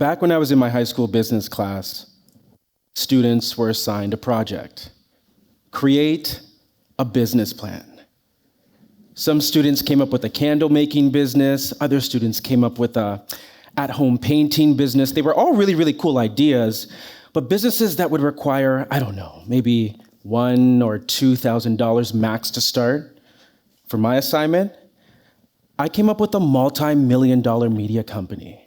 Back when I was in my high school business class, students were assigned a project. Create a business plan. Some students came up with a candle making business. Other students came up with a at-home painting business. They were all really, really cool ideas, but businesses that would require, I don't know, maybe $1,000 or $2,000 max to start. For my assignment, I came up with a multi-million-dollar media company.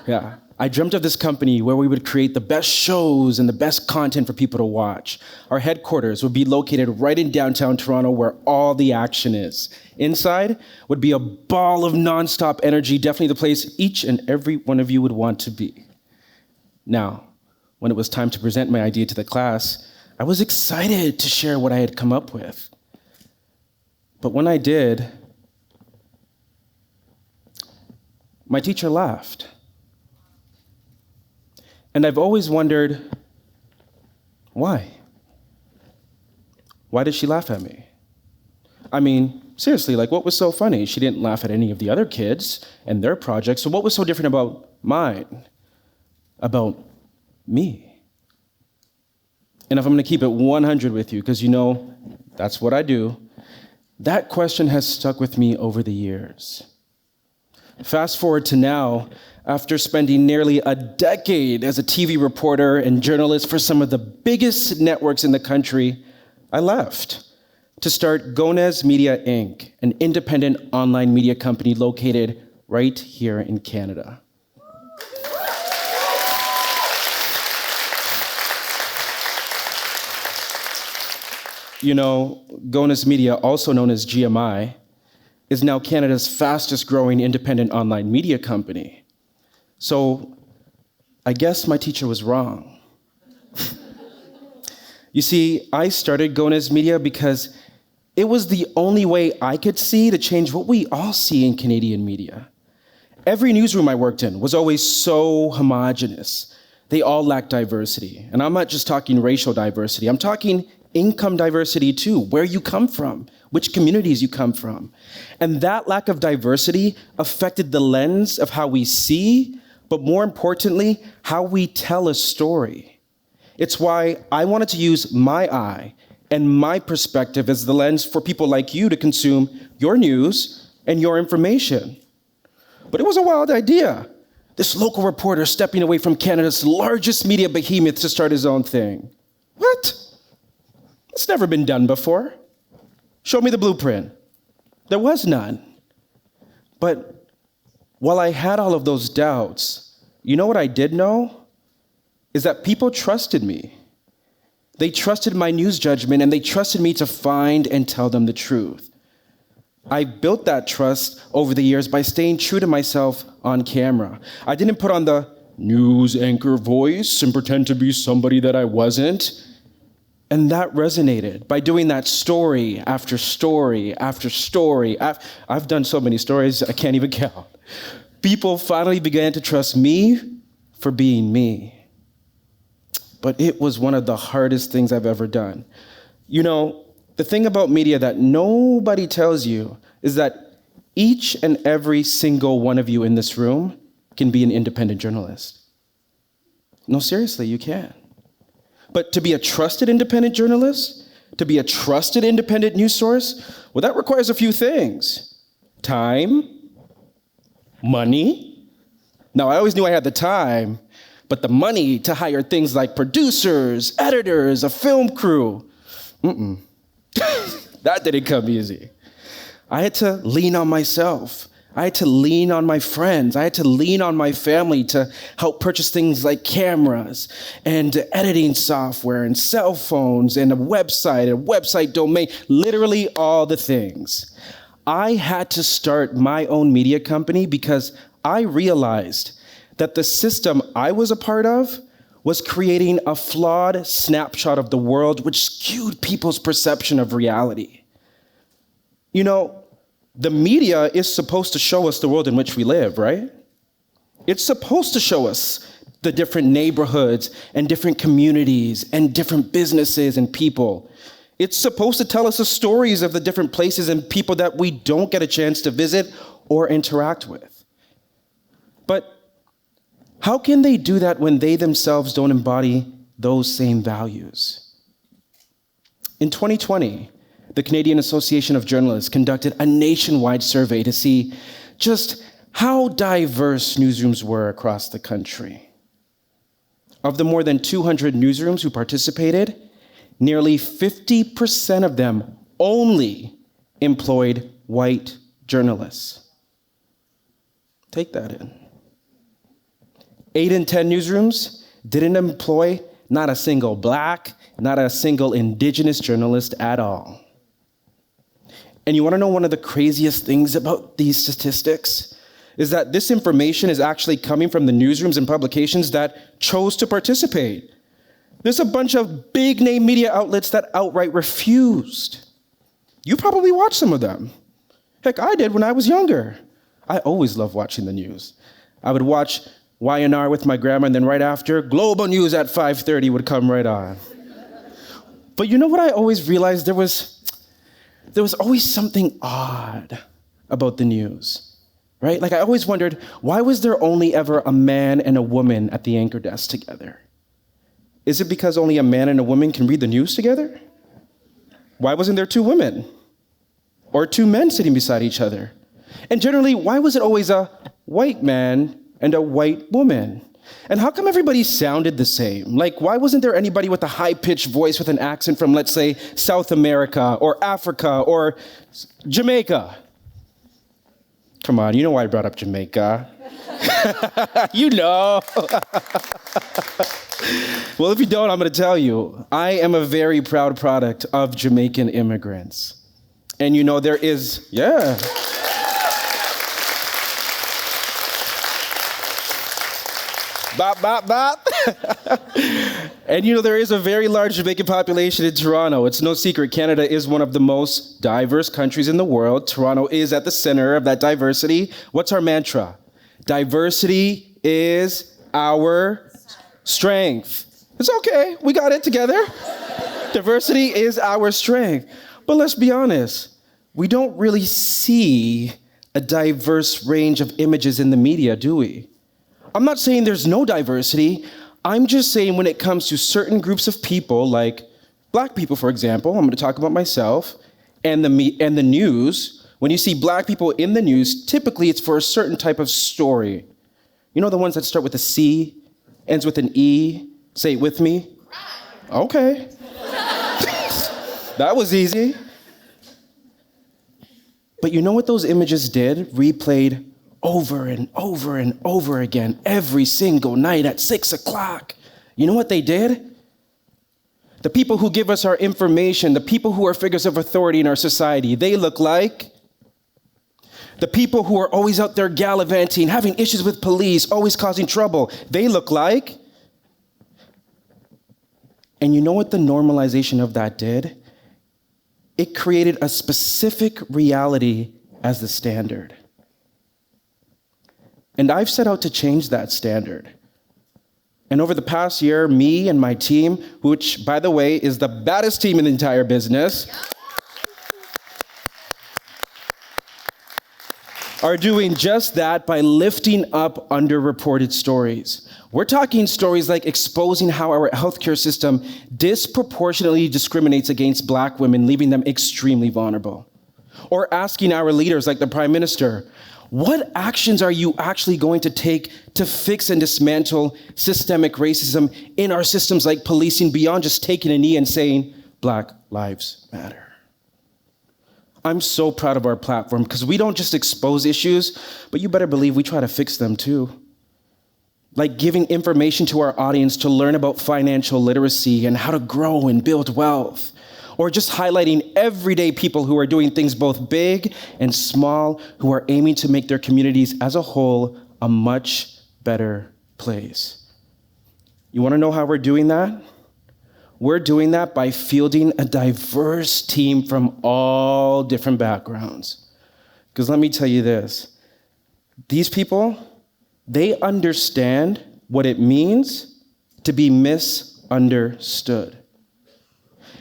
Yeah, I dreamt of this company where we would create the best shows and the best content for people to watch. Our headquarters would be located right in downtown Toronto where all the action is. Inside would be a ball of nonstop energy, definitely the place each and every one of you would want to be. Now, when it was time to present my idea to the class, I was excited to share what I had come up with. But when I did, my teacher laughed. And I've always wondered, why? Why did she laugh at me? I mean, seriously, what was so funny? She didn't laugh at any of the other kids and their projects, so what was so different about mine? About me? And if I'm gonna keep it 100 with you, because that's what I do, that question has stuck with me over the years. Fast forward to now, after spending nearly a decade as a TV reporter and journalist for some of the biggest networks in the country, I left to start Gonez Media Inc., an independent online media company located right here in Canada. Gonez Media, also known as GMI, is now Canada's fastest growing independent online media company. So I guess my teacher was wrong. You see, I started Gonez Media because it was the only way I could see to change what we all see in Canadian media. Every newsroom I worked in was always so homogenous. They all lacked diversity. And I'm not just talking racial diversity, I'm talking income diversity too, where you come from, which communities you come from. And that lack of diversity affected the lens of how we see, but more importantly, how we tell a story. It's why I wanted to use my eye and my perspective as the lens for people like you to consume your news and your information. But it was a wild idea. This local reporter stepping away from Canada's largest media behemoth to start his own thing. What? It's never been done before. Show me the blueprint. There was none. But while I had all of those doubts, you know what I did know? Is that people trusted me. They trusted my news judgment and they trusted me to find and tell them the truth. I built that trust over the years by staying true to myself on camera. I didn't put on the news anchor voice and pretend to be somebody that I wasn't. And that resonated by doing that story after story after story. I've done so many stories, I can't even count. People finally began to trust me for being me. But it was one of the hardest things I've ever done. The thing about media that nobody tells you is that each and every single one of you in this room can be an independent journalist. No, seriously, you can. But to be a trusted independent journalist, to be a trusted independent news source, well, that requires a few things. Time, money. Now, I always knew I had the time, but the money to hire things like producers, editors, a film crew, that didn't come easy. I had to lean on myself. I had to lean on my friends. I had to lean on my family to help purchase things like cameras and editing software and cell phones and a website domain, literally all the things. I had to start my own media company because I realized that the system I was a part of was creating a flawed snapshot of the world which skewed people's perception of reality. The media is supposed to show us the world in which we live, right? It's supposed to show us the different neighborhoods and different communities and different businesses and people. It's supposed to tell us the stories of the different places and people that we don't get a chance to visit or interact with. But How can they do that when they themselves don't embody those same values? In 2020, the Canadian Association of Journalists conducted a nationwide survey to see just how diverse newsrooms were across the country. Of the more than 200 newsrooms who participated, nearly 50% of them only employed white journalists. Take that in. 8 in 10 newsrooms didn't employ not a single Black, not a single Indigenous journalist at all. And you want to know one of the craziest things about these statistics? Is that this information is actually coming from the newsrooms and publications that chose to participate. There's a bunch of big name media outlets that outright refused. You probably watched some of them. Heck, I did when I was younger. I always loved watching the news. I would watch YNR with my grandma, and then right after, Global News at 5:30 would come right on. But you know what I always realized? There was always something odd about the news, right? Like I always wondered, why was there only ever a man and a woman at the anchor desk together? Is it because only a man and a woman can read the news together? Why wasn't there 2 women? Or 2 men sitting beside each other? And generally, why was it always a white man and a white woman? And how come everybody sounded the same? Like, why wasn't there anybody with a high-pitched voice with an accent from, let's say, South America or Africa or Jamaica? Come on, you know why I brought up Jamaica. You know. Well, if you don't, I'm going to tell you. I am a very proud product of Jamaican immigrants. And you know, there is, yeah. Bop, bop, bop. And you know, there is a very large Jamaican population in Toronto. It's no secret, Canada is one of the most diverse countries in the world. Toronto is at the center of that diversity. What's our mantra? Diversity is our strength. It's okay, we got it together. Diversity is our strength. But let's be honest, we don't really see a diverse range of images in the media, do we? I'm not saying there's no diversity. I'm just saying when it comes to certain groups of people, like Black people, for example, I'm going to talk about myself, and the news, when you see Black people in the news, typically it's for a certain type of story. You know the ones that start with a C, ends with an E? Say it with me. Okay. That was easy. But you know what those images did? Replayed over and over and over again every single night at 6 o'clock. You know what they did? The people who give us our information, the people who are figures of authority in our society, they look like the people who are always out there gallivanting, having issues with police, always causing trouble. They look like. And you know what the normalization of that did? It created a specific reality as the standard. And I've set out to change that standard. And over the past year, me and my team, which, by the way, is the baddest team in the entire business, are doing just that by lifting up underreported stories. We're talking stories like exposing how our healthcare system disproportionately discriminates against Black women, leaving them extremely vulnerable. Or asking our leaders, like the Prime Minister, what actions are you actually going to take to fix and dismantle systemic racism in our systems like policing beyond just taking a knee and saying, Black Lives Matter? I'm so proud of our platform because we don't just expose issues, but you better believe we try to fix them too. Like giving information to our audience to learn about financial literacy and how to grow and build wealth. Or just highlighting everyday people who are doing things both big and small, who are aiming to make their communities as a whole a much better place. You want to know how we're doing that? We're doing that by fielding a diverse team from all different backgrounds. Because let me tell you this, these people, they understand what it means to be misunderstood.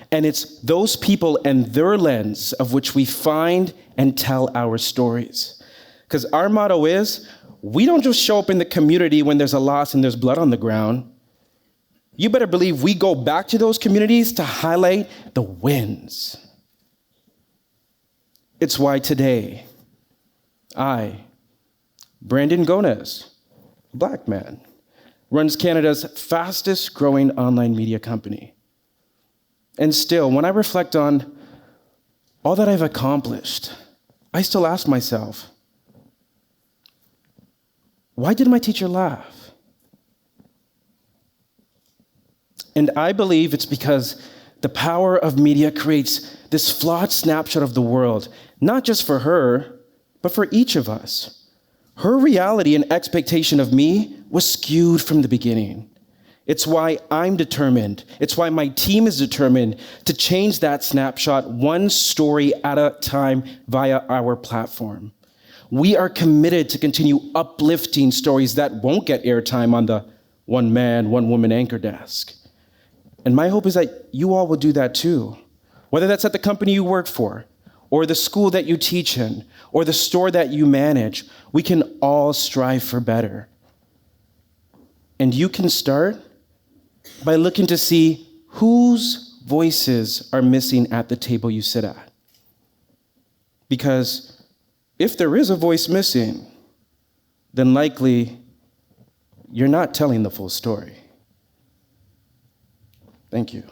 And it's those people and their lens of which we find and tell our stories. Because our motto is, we don't just show up in the community when there's a loss and there's blood on the ground. You better believe we go back to those communities to highlight the wins. It's why today, I, Brandon Gonez, a Black man, runs Canada's fastest growing online media company. And still, when I reflect on all that I've accomplished, I still ask myself, why did my teacher laugh? And I believe it's because the power of media creates this flawed snapshot of the world, not just for her, but for each of us. Her reality and expectation of me was skewed from the beginning. It's why I'm determined. It's why my team is determined to change that snapshot one story at a time via our platform. We are committed to continue uplifting stories that won't get airtime on the one man, one woman anchor desk. And my hope is that you all will do that too. Whether that's at the company you work for, or the school that you teach in, or the store that you manage, we can all strive for better. And you can start by looking to see whose voices are missing at the table you sit at. Because if there is a voice missing, then likely you're not telling the full story. Thank you.